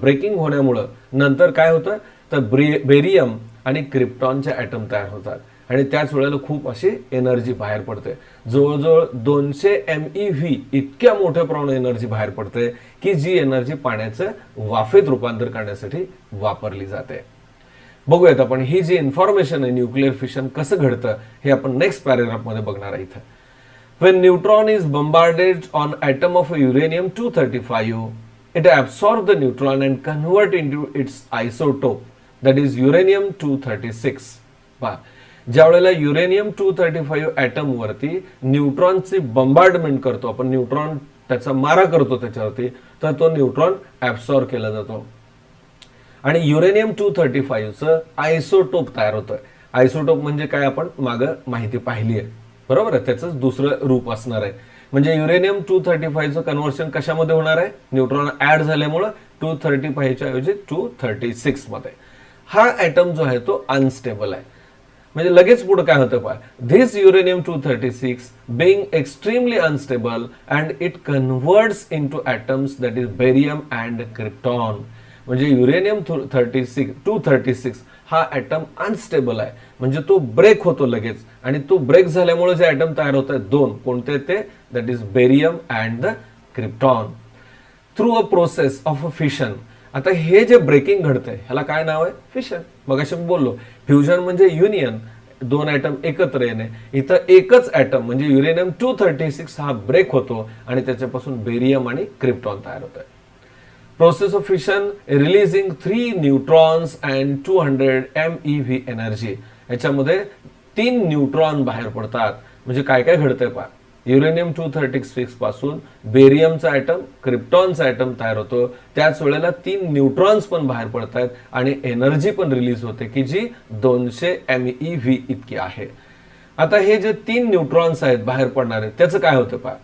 Speaker 1: ब्रेकिंग होण्यामुळं नंतर काय होतं तर बेरियम आणि क्रिप्टॉनचे ॲटम तयार होतात आणि त्याच वेळेला खूप अशी एनर्जी बाहेर पडते. जवळजवळ 200 MeV इतक्या मोठ्या प्रमाणात एनर्जी बाहेर पडते की जी एनर्जी पाण्याचं वाफेत रूपांतर करण्यासाठी वापरली जाते. बघूयात आपण ही जी इन्फॉर्मेशन आहे न्यूक्लिअर फिशन कसं घडतं हे आपण नेक्स्ट पॅरेग्राफ मध्ये बघणार आहे. इथं when neutron is bombarded on atom of uranium 235, it absorbs the neutron and convert into its isotope, that is uranium 236. पहा, ज्या वेळेला युरेनियम 235 ॲटम वरती न्यूट्रॉनची बंबार्डमेंट करतो आपण, न्यूट्रॉन त्याचा मारा करतो त्याच्यावरती, तर तो न्यूट्रॉन ऍब्सॉर्ब केला जातो आणि युरेनियम 235चं आयसोटोप तयार होतोय. आयसोटोप म्हणजे काय आपण मागं माहिती पाहिली आहे, बरोबर आहे. त्याचं दुसरं रूप असणार आहे. म्हणजे युरेनियम 235चं कन्व्हर्शन कशामध्ये होणार आहे, न्यूट्रॉन ऍड झाल्यामुळं 235च्या ऐवजी 236 मध्ये. हा ॲटम जो आहे तो अनस्टेबल आहे. म्हणजे लगेच पुढे काय होतं पहा, this uranium 236 being extremely unstable and it converts into atoms that is barium and krypton. म्हणजे युरेनियम 236 हा ॲटम अनस्टेबल आहे, म्हणजे तो ब्रेक होतो लगेच आणि तो ब्रेक झाल्यामुळे जे ॲटम तयार होत आहेत दोन, कोणते ते, that is barium and the krypton, through a process of a fission. आता हे जे ब्रेकिंग घडतंय ह्याला काय नाव आहे, फिशन. मग असे बोललो फ्युजन म्हणजे युनियन, दोन ॲटम एकत्र येणे. इथं एकच ॲटम म्हणजे युरेनियम 236 हा ब्रेक होतो आणि त्याच्यापासून बेरियम आणि क्रिप्टॉन तयार होत आहे. Process of fission releasing 3 neutrons and 200 MeV energy. याच्यामध्ये 3 न्यूट्रॉन बाहेर पडतात. म्हणजे काय काय घडतंय पहा, युरेनियम 236 पासून बेरियमचा ॲटम, क्रिप्टॉनचा ॲटम तयार होतो. त्याच वेळेला 3 न्यूट्रॉन्स पण बाहेर पडतात आणि एनर्जी पण रिलीज होते की जी 200 MeV इतकी आहे. आता हे जे 3 न्यूट्रॉन्स आहेत बाहेर पडणारे त्याचं काय होतं पहा,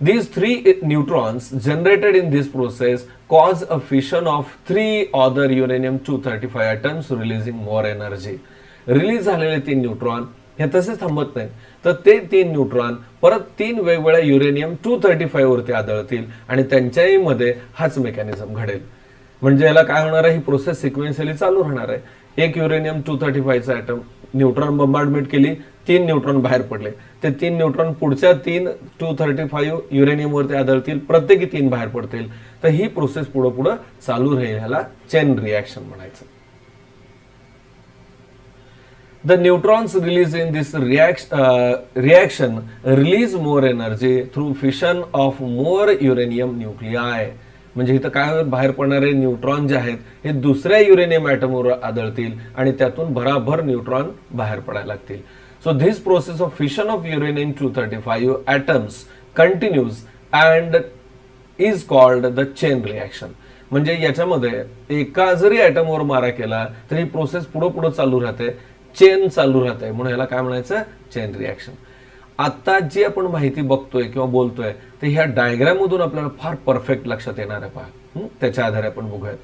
Speaker 1: these 3 neutrons generated in this process cause a fission of 3 other uranium 235 atoms releasing more energy. Release झालेले 3 न्यूट्रॉन हे तसेच थांबत नाहीत, तर ते 3 न्यूट्रॉन परत 3 वेगवेगळ्या युरेनियम 235 वरती आदळतील आणि त्यांच्याही मध्ये हाच मेकॅनिझम घडेल. म्हणजे याला काय होणार आहे, ही प्रोसेस सिक्वेन्शियली चालू राहणार आहे. एक युरेनियम 235चा ॲटम न्यूट्रॉन बंबार्डमेंट केली, 3 न्यूट्रॉन बाहेर पडले, ते 3 न्यूट्रॉन पुढच्या 3 235 युरेनियम वरती आदळतील, प्रत्येकी 3 बाहेर पडतील. तर ही प्रोसेस पुढे पुढे चालू राहील, ह्याला चेन रिॲक्शन म्हणायचं. The neutrons released in this reaction release more energy through fission of more uranium nuclei. म्हणजे इथं काय बाहेर पडणारे न्यूट्रॉन जे आहेत हे दुसऱ्या युरेनियम ॲटमवर आदळतील आणि त्यातून भराभर न्यूट्रॉन बाहेर पडायला लागतील. So this process of fission of uranium 235 atoms continues and is called the chain reaction. म्हणजे याच्यामध्ये एका जरी ॲटमवर मारा केला तरी ही प्रोसेस पुढे पुढे चालू राहते, चेन चालू राहते, म्हणून याला काय म्हणायचं, चेन रिॲक्शन. आता जी आपण माहिती बघतोय किंवा बोलतोय ते ह्या डायग्राम मधून आपल्याला फार परफेक्ट लक्षात येणार आहे पहा. त्याच्या आधारे आपण बघूयात.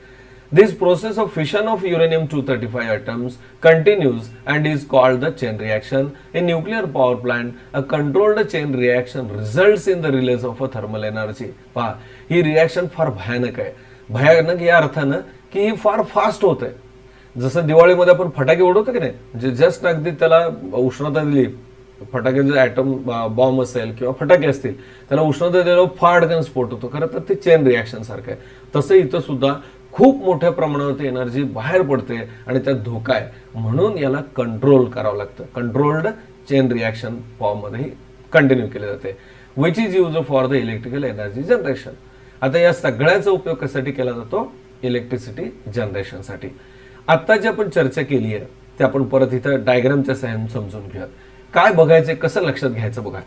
Speaker 1: This process of fission of uranium 235 atoms continues and is called the chain reaction. In nuclear power plant, a controlled chain reaction results in the release of a thermal energy. पहा, ही reaction फार भयानक आहे. भयानक या अर्थानं की ही फार fast होते. जसं दिवाळीमध्ये आपण फटाके उडवतो की नाही, म्हणजे जस्ट अगदी त्याला उष्णता दिली, फटाक्याचे ॲटम बॉम्ब असेल किंवा फटाके असतील, त्याला उष्णता दिल्यावर फाडकन स्फोट होतो. खरं तर ते चेन रिॲक्शन सारखं आहे. तसं इथं सुद्धा खूप मोठ्या प्रमाणावरती एनर्जी बाहेर पडते आणि त्यात धोका आहे, म्हणून याला कंट्रोल करावं लागतं. कंट्रोल्ड चेन रिॲक्शन फॉर्ममध्येही कंटिन्यू केले जाते. Which is use for the electrical energy generation. आता या सगळ्याचा उपयोग कशासाठी केला जातो? इलेक्ट्रिसिटी जनरेशनसाठी. आता जी आपण चर्चा केली आहे ते आपण परत इथं डायग्रामच्या सहाय्याने समजून घेऊयात. काय बघायचं, कसं लक्षात घ्यायचं बघा.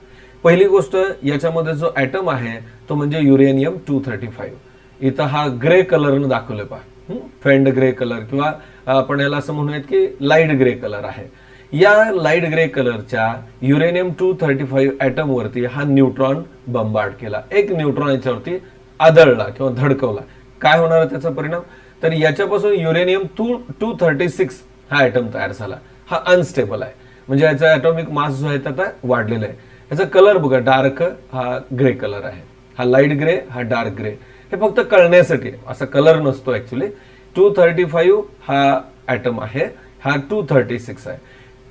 Speaker 1: पहिली गोष्ट, याच्यामध्ये जो ॲटम आहे तो म्हणजे युरेनियम 235. इथं हा ग्रे कलरनं दाखवलं पहा, फेंड ग्रे कलर किंवा आपण याला असं म्हणूयात की लाईट ग्रे कलर आहे. या लाईट ग्रे कलरच्या युरेनियम 235 ॲटम वरती हा न्यूट्रॉन बंबार्ड केला. एक न्यूट्रॉन याच्यावरती आदळला किंवा धडकवला. काय होणार आहे त्याचा परिणाम? तर याच्यापासून युरेनियम 236 हा ॲटम तयार झाला. हा अनस्टेबल आहे, म्हणजे याचा ॲटॉमिक मास जो आहे ते आता वाढलेला आहे. याचा कलर बघा, डार्क हा ग्रे कलर आहे, हा लाईट ग्रे, हा डार्क ग्रे. हे फक्त कळण्यासाठी, असा कलर नसतो ऍक्च्युली. 235 हा ॲटम आहे, हा 236 आहे.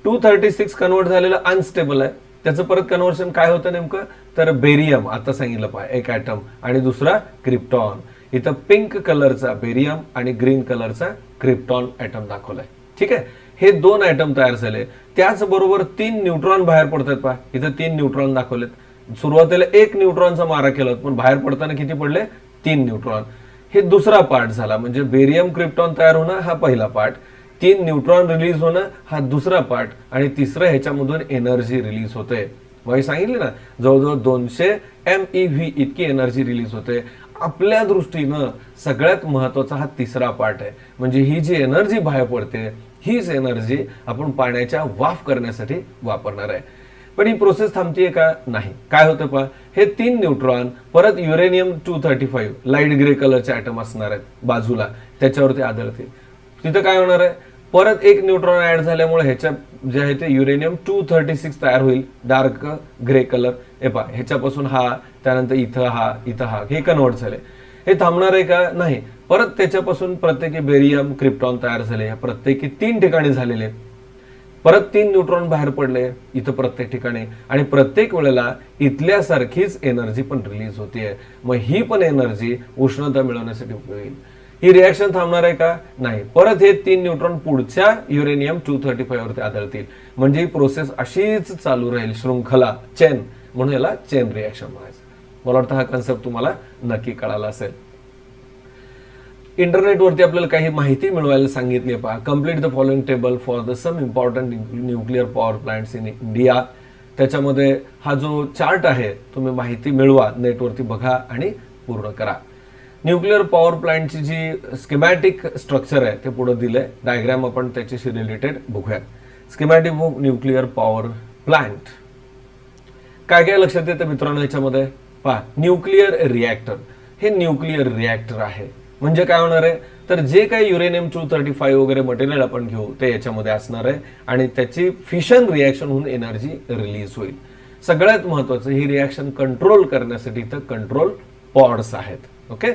Speaker 1: 236 कन्वर्ट झालेला अनस्टेबल आहे. त्याचं परत कन्व्हर्शन काय होतं नेमकं? तर बेरियम, आता सांगितलं पाहिजे, एक ॲटम, आणि दुसरा क्रिप्टॉन. इथं पिंक कलरचा बेरियम आणि ग्रीन कलरचा क्रिप्टॉन ॲटम दाखवलाय. ठीक आहे, हे 2 ॲटम तयार झाले. त्याचबरोबर 3 न्यूट्रॉन बाहेर पडतात पहा. इथं 3 न्यूट्रॉन दाखवलेत. सुरुवातीला 1 न्यूट्रॉनचा मारा केला, पण बाहेर पडताना किती पडले? 3 न्यूट्रॉन. हे दुसरा पार्ट झाला, म्हणजे बेरियम क्रिप्टॉन तयार होणं हा पहिला पार्ट, 3 न्यूट्रॉन रिलीज होणं हा दुसरा पार्ट, आणि तिसरं ह्याच्यामधून एनर्जी रिलीज होते. मग सांगितले ना, जवळजवळ 200 MeV इतकी एनर्जी रिलीज होते. आपल्या दृष्टीनं सगळ्यात महत्वाचा हा तिसरा पार्ट आहे, म्हणजे ही जी एनर्जी बाहेर पडते हीच एनर्जी आपण पाण्याच्या वाफ करण्यासाठी वापरणार आहे. पण ही प्रोसेस थांबतीये का? नाही. काय होतं पहा, हे 3 न्यूट्रॉन परत युरेनियम 235 लाईट ग्रे कलरचे ॲटम असणार आहेत बाजूला, त्याच्यावरती आदळतील. तिथं काय होणार आहे? परत 1 न्यूट्रॉन ऍड झाल्यामुळे ह्याच्या जे आहे ते युरेनियम 236 तयार होईल, डार्क ग्रे कलर. हे पहा, ह्याच्यापासून हा, त्यानंतर इथं हा, हे कन्वर्ट झाले. हे थांबणार आहे का? नाही. परत त्याच्यापासून प्रत्येकी बेरियम क्रिप्टॉन तयार झाले, प्रत्येकी 3 ठिकाणी झालेले. परत 3 न्यूट्रॉन बाहेर पडले इथं प्रत्येक ठिकाणी, आणि प्रत्येक वेळेला इथल्यासारखीच एनर्जी पण रिलीज होतीये. मग ही पण एनर्जी उष्णता मिळवण्यासाठी उपयोग येईल. ही रिॲक्शन थांबणार आहे का? नाही. परत हे 3 न्यूट्रॉन पुढच्या युरेनियम 235 वरती आदळतील, म्हणजे ही प्रोसेस अशीच चालू राहील, शृंखला, चेन, म्हणून याला चेन रिॲक्शन म्हणायचं. मला वाटतं हा कन्सेप्ट तुम्हाला नक्की कळाला असेल. इंटरनेटवरती आपल्याला काही माहिती मिळवायला सांगितली. पहा, complete the following table for the some important nuclear power plants in India. त्याच्यामध्ये हा जो चार्ट आहे तुम्ही माहिती मिळवा, नेटवरती बघा आणि पूर्ण करा. न्यूक्लिअर पॉवर प्लांटची जी स्कीमॅटिक स्ट्रक्चर आहे ते पुढे दिलंय. डायग्राम आपण त्याच्याशी रिलेटेड बघूयात. Schematic of nuclear power plant. काय काय लक्षात येतं मित्रांनो याच्यामध्ये? पहा, न्यूक्लिअर रिॲक्टर, हे न्यूक्लिअर रिॲक्टर आहे. म्हणजे काय होणार आहे? तर जे काही युरेनियम 235 वगैरे मटेरियल आपण घेऊ ते याच्यामध्ये असणार आहे, आणि त्याची फिशन रिॲक्शन होऊन एनर्जी रिलीज होईल. सगळ्यात महत्वाचं, ही रिॲक्शन कंट्रोल करण्यासाठी इथं कंट्रोल पॉड्स आहेत. ओके,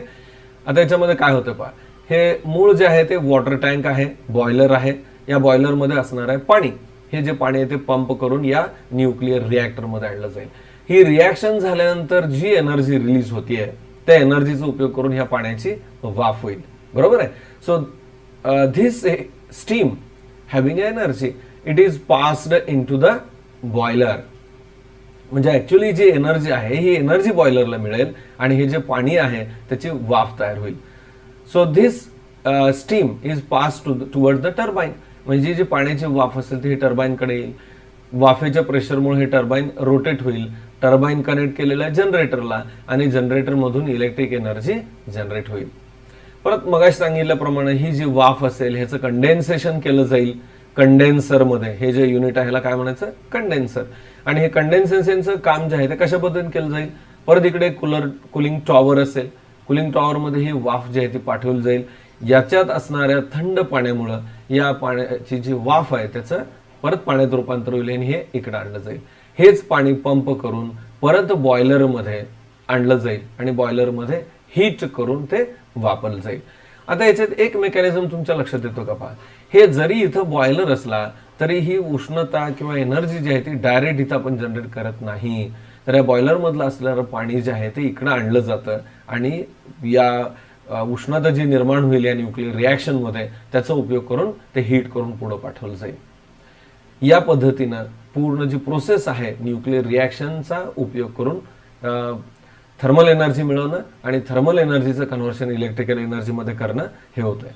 Speaker 1: आता याच्यामध्ये काय होतं पहा, हे मूळ जे आहे ते वॉटर टँक आहे, बॉयलर आहे. या बॉयलरमध्ये असणार आहे पाणी. हे जे पाणी आहे ते पंप करून या न्यूक्लिअर रिॲक्टरमध्ये आणलं जाईल. ही रिॲक्शन झाल्यानंतर जी एनर्जी रिलीज होतीये त्या एनर्जीचा उपयोग करून ह्या पाण्याची वाफ होईल. बरोबर आहे. So this steam having energy, it is passed into the boiler. म्हणजे ऍक्च्युअली जी एनर्जी आहे ही एनर्जी बॉयलरला मिळेल, आणि हे जे पाणी आहे त्याची वाफ तयार होईल. So this steam is pass toward the turbine. म्हणजे जी पाण्याची वाफ असेल ती टर्बाईनकडे येईल. वाफेच्या प्रेशरमुळे हे टर्बाईन रोटेट होईल. टर्बाईन कनेक्ट केलेलं आहे जनरेटरला, आणि जनरेटर मधून इलेक्ट्रिक एनर्जी जनरेट होईल. परत मगाशी सांगितल्याप्रमाणे ही जी वाफ असेल ह्याचं कंडेन्सेशन केलं जाईल कंडेन्सरमध्ये. हे जे युनिट आहे ह्याला काय म्हणायचं? कंडेन्सर. आणि हे कंडेन्सेशनचं काम जे आहे ते कशा पद्धतीने केलं जाईल? परत इकडे कुलिंग टॉवर असेल. कुलिंग टॉवर मध्ये ही वाफ जी आहे ती पाठवली जाईल. याच्यात असणाऱ्या थंड पाण्यामुळं या पाण्याची जी वाफ आहे त्याचं परत पाण्यात रूपांतर होईल, आणि हे इकडे आणलं जाईल. हेच पाणी पंप करून परत बॉयलरमध्ये आणलं जाईल, आणि बॉयलरमध्ये हीट करून ते वापरलं जाईल. आता याच्यात एक मेकॅनिझम तुमच्या लक्षात येतो का पहा, हे जरी इथं बॉयलर असला तरी ही उष्णता किंवा एनर्जी जी आहे ती डायरेक्ट इथं आपण जनरेट करत नाही. तर या बॉयलर मधलं असणारं पाणी जे आहे ते इकडं आणलं जातं, आणि या उष्णता जी निर्माण होईल या न्यूक्लिअर रिॲक्शन मध्ये त्याचा उपयोग करून ते हीट करून पुढे पाठवलं जाईल. या पद्धतीनं पूर्ण जी प्रोसेस आहे न्यूक्लिअर रिॲक्शनचा उपयोग करून थर्मल एनर्जी मिळवणं आणि थर्मल एनर्जीचं कन्व्हर्शन इलेक्ट्रिकल एनर्जीमध्ये करणं हे होतंय.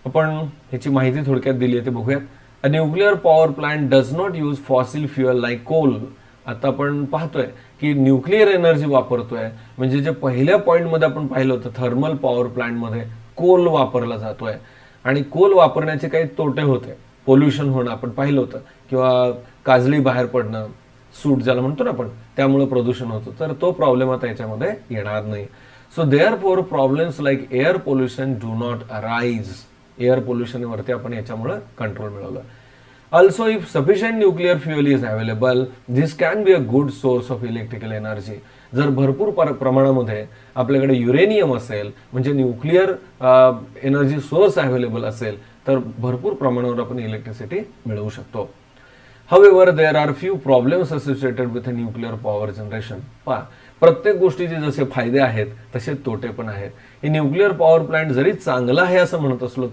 Speaker 1: आपण ह्याची माहिती थोडक्यात दिली आहे ते बघूयात. A nuclear power plant does not use fossil fuel like coal. आता आपण पाहतोय की न्यूक्लिअर एनर्जी वापरतोय, म्हणजे जे पहिल्या पॉईंटमध्ये आपण पाहिलं होतं थर्मल पॉवर प्लांटमध्ये कोल वापरला जातोय आणि कोल वापरण्याचे काही तोटे होते. पोल्युशन होणं आपण पाहिलं होतं, किंवा काजळी बाहेर पडणं, सूट ज्याला म्हणतो ना आपण, त्यामुळे प्रदूषण होतं. तर तो प्रॉब्लेम आता याच्यामध्ये येणार नाही. So therefore problems like air pollution do not arise. Air पोल्युशनवरती आपण याच्यामुळे कंट्रोल मिळवलं. Also if sufficient nuclear fuel is available this can be a good source of electrical energy. जर भरपूर प्रमाणामध्ये आपल्याकडे युरेनियम असेल, म्हणजे न्यूक्लिअर एनर्जी सोर्स अवेलेबल असेल, तर भरपूर प्रमाणावर आपण इलेक्ट्रिसिटी मिळवू शकतो. However, there are few problems associated with a nuclear power generation. पहा, प्रत्येक गोष्टीचे जसे फायदे आहेत तसे तोटे पण आहेत. हे न्यूक्लिअर पॉवर प्लांट जरी चांगला आहे असं म्हणत असलो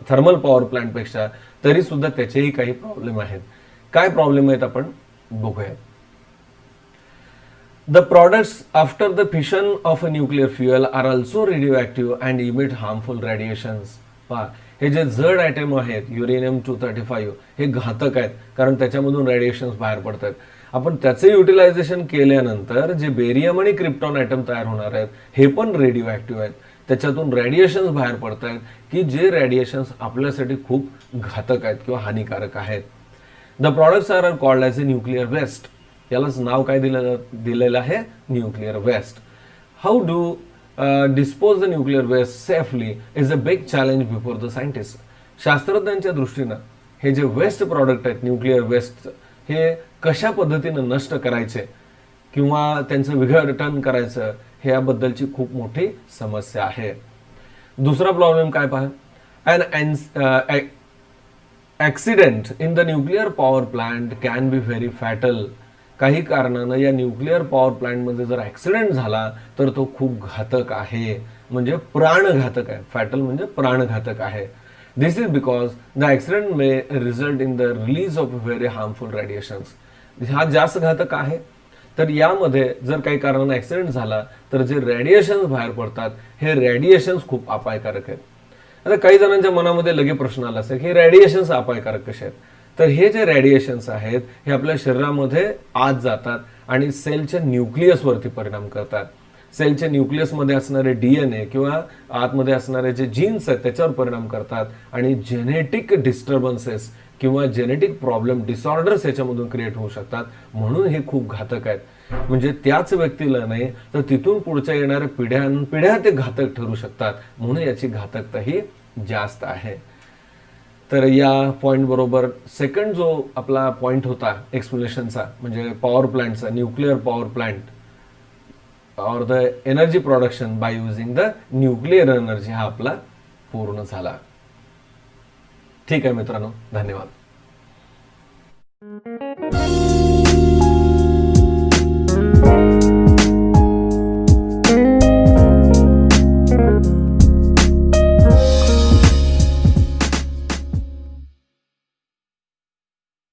Speaker 1: थर्मल पॉवर प्लांट पेक्षा, तरी सुद्धा त्याचेही काही प्रॉब्लेम आहेत. काय प्रॉब्लेम आहेत आपण बघूयात. The products after the fission of a nuclear fuel are also radioactive and emit harmful radiations. पहा, हे जे जड ॲटम आहेत युरेनियम 235 हे घातक आहेत, कारण त्याच्यामधून रेडिएशन्स बाहेर पडतात. आपण त्याचे युटिलायझेशन केल्यानंतर जे बेरियम आणि क्रिप्टॉन ॲटम तयार होणार आहेत हे पण रेडिओ ॲक्टिव्ह आहेत. त्याच्यातून रेडिएशन्स बाहेर पडत आहेत की जे रेडिएशन्स आपल्यासाठी खूप घातक आहेत किंवा हानिकारक आहेत. The products are called as a nuclear waste. यालाच नाव काय दिलेलं आहे, nuclear waste. How do dispose the nuclear waste safely is a big challenge before the scientist. शास्त्रज्ञांच्या दृष्टीनं हे जे वेस्ट प्रॉडक्ट आहेत न्यूक्लिअर वेस्ट, हे कशा पद्धतीनं नष्ट करायचे किंवा त्यांचं विघटन करायचं, हे याबद्दलची खूप मोठी समस्या आहे. दुसरा प्रॉब्लेम काय पहा, an accident in the nuclear power plant can be very fatal. काही कारणानं या न्यूक्लिअर पॉवर प्लांटमध्ये जर ॲक्सिडेंट झाला तर तो खूप घातक आहे, म्हणजे प्राणघातक आहे. फॅटल म्हणजे प्राणघातक आहे. This is because the accident may result in the release of very harmful radiations. हा जास्त घातक आहे. तर यामध्ये जर काही कारणानं ॲक्सिडेंट झाला तर जे रेडिएशन्स बाहेर पडतात हे रेडिएशन्स खूप अपायकारक आहेत. आता काही जणांच्या मनामध्ये लगे प्रश्न आला असेल की रेडिएशन्स अपायकारक कसे आहेत. तर हे जे रेडिएशन्स आहेत हे आपल्या शरीरामध्ये आत जातात आणि सेलच्या न्यूक्लियसवरती परिणाम करतात. सेलच्या न्यूक्लियसमध्ये असणारे DNA किंवा आतमध्ये असणारे जे जीन्स आहेत त्याच्यावर परिणाम करतात आणि जेनेटिक डिस्टर्बन्सेस किंवा जेनेटिक प्रॉब्लेम डिसऑर्डर्स याच्यामधून क्रिएट होऊ शकतात. म्हणून हे खूप घातक आहेत. म्हणजे त्याच व्यक्तीला नाही तर तिथून पुढच्या येणाऱ्या पिढ्या ते घातक ठरू शकतात. म्हणून याची घातकता ही जास्त आहे. तर या पॉईंट बरोबर सेकंड जो आपला पॉईंट होता एक्सप्लेनेशनचा, म्हणजे पॉवर प्लांटचा, न्यूक्लिअर पॉवर प्लांट और the energy production by using the nuclear energy, हा आपला पूर्ण झाला. ठीक आहे मित्रांनो, धन्यवाद.